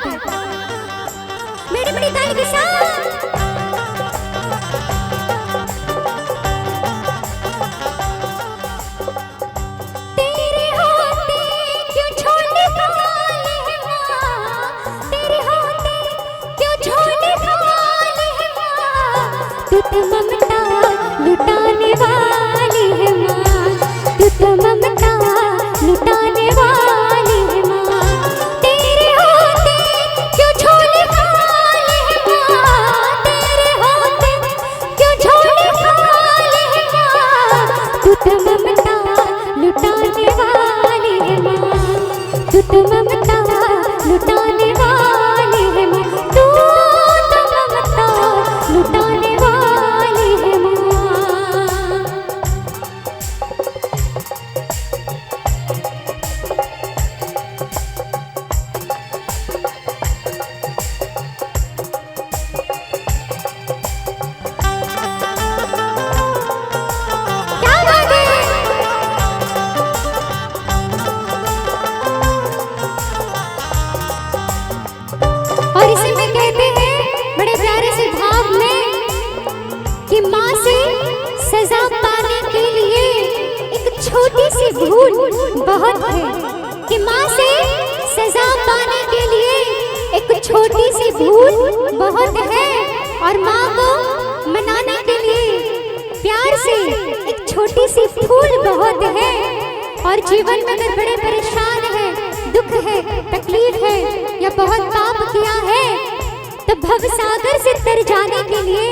है। बड़ी बड़ी ताली के साथ तेरे होते क्यों छोड़ने वाले हैं माँ, तेरे होते क्यों छोड़ने वाले हैं माँ, तू तो ममता लुटाने वाली है माँ, तू तो ममता लुटाने वाली है माँ, तेरे होते क्यों छोड़ने वाले हैं माँ, तेरे होते क्यों छोड़ने वाले हैं माँ, तू तो ममता लुटाने वाली है माँ, तू तो ममता लुटाने वाली है माँ, तू तो ममता लुटाने वाली है माँ। क्या बात है। और इसे में कहते हैं बड़े प्यारे से भाव में कि माँ से सजा पाने के लिए एक छोटी सी भूल बहुत है, कि माँ से सजा पाने के लिए एक छोटी सी भूल बहुत है, और माँ को मनाने के लिए प्यार से एक छोटी सी फूल बहुत है। और जीवन में अगर बड़े परेशान है, दुख है, तकलीफ है या बहुत पाप किया है, तो भव सागर से तर जाने के लिए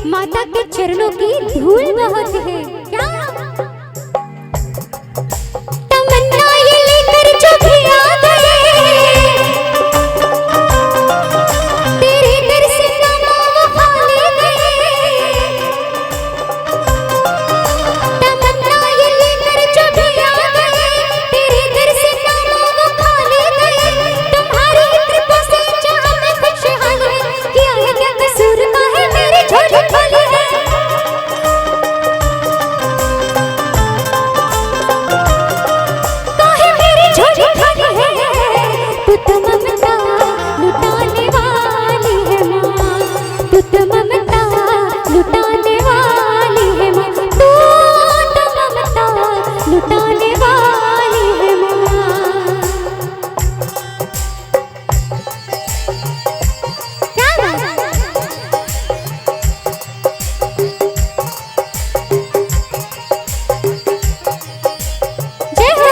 माता के चरणों की धूल बहुत है। क्या तमन्ना ये लेकर जो भी आ गए, तेरे दर से नामा वफा ले गए, तमन्ना ये लेकर जो भी आ गए, तेरे दर से नामा वफा ले गए, तुम्हारी कृपा से जहाँ मैं खुशहाल है, किया है क्या कसूर का है मेरी झोली खाली है। काहे मेरी झोली खाली है, तू तो ममता लुटाने वाली है माँ, तू तो ममता लुटाने वाली है माँ, तू तो ममता लुटाने वाली है माँ। क्या बात है। जय हो।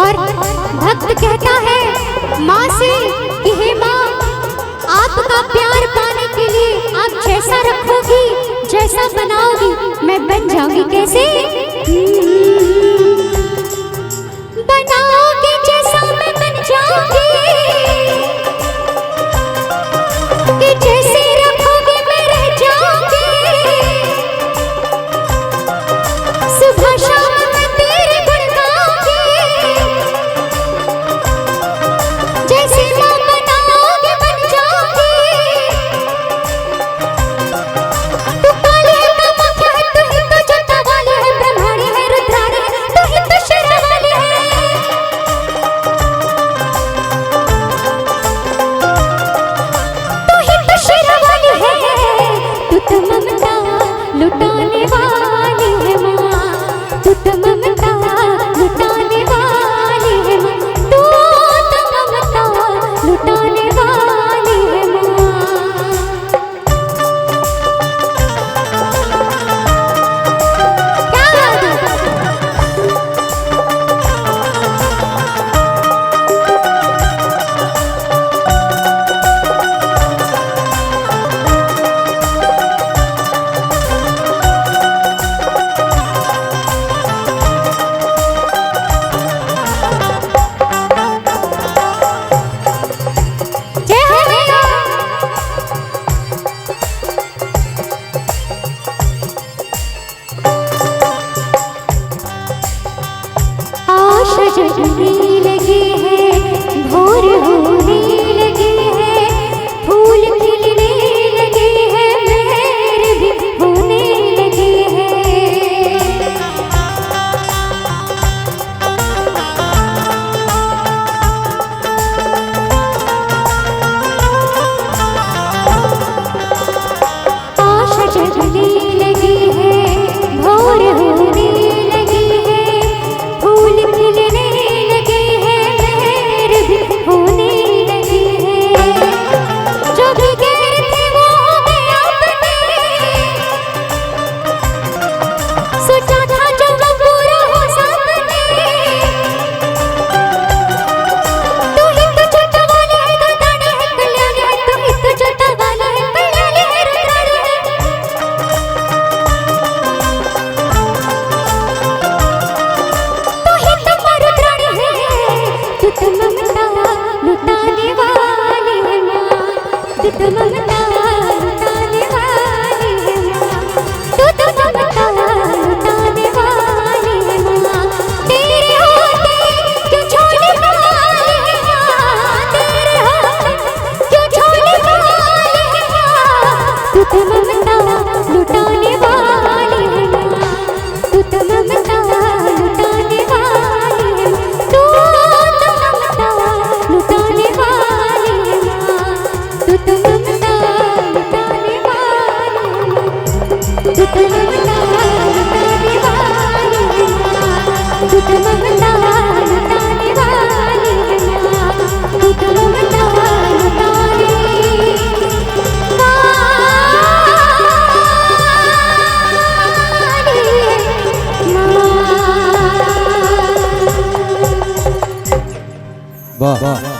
और भक्त कहता है माँ से कि हे माँ, आपका प्यार पाने के लिए आप जैसा रखोगी, जैसा बनाओगी, मैं बन जाऊंगी। कैसे बनाओगे जैसा मैं बन जाऊंगी, कि जैसे रखोगे मैं रह जाऊंगी, सुबह शाम मैं तेरे गुण गाऊंगी, जैसे माँ बनाओगे बन जाऊंगी। तू काली है कामाख्या है, तू ही तो जोता वाली है, ब्रह्माणी है, रुद्राणी है, तू ही तो तू तो ममता लुटाने वाली है माँ, तू तो ममता लुटाने वाली है माँ। तेरे होते क्यों छोड़ने वाली है माँ, तेरे होते क्यों छोड़ने वाली है माँ। तू तो ममता लुटाने वाली है माँ, तू तो ममता लुटाने वाली है माँ, तू तो ममता लुटाने वाली है माँ, तू तो ममता लुटाने वाली है माँ, तू तो ममता लुटाने वाली है माँ, तू तो ममता लुटाने वाली है माँ, तू तो ममता लुटाने वाली है माँ। वाह वाह।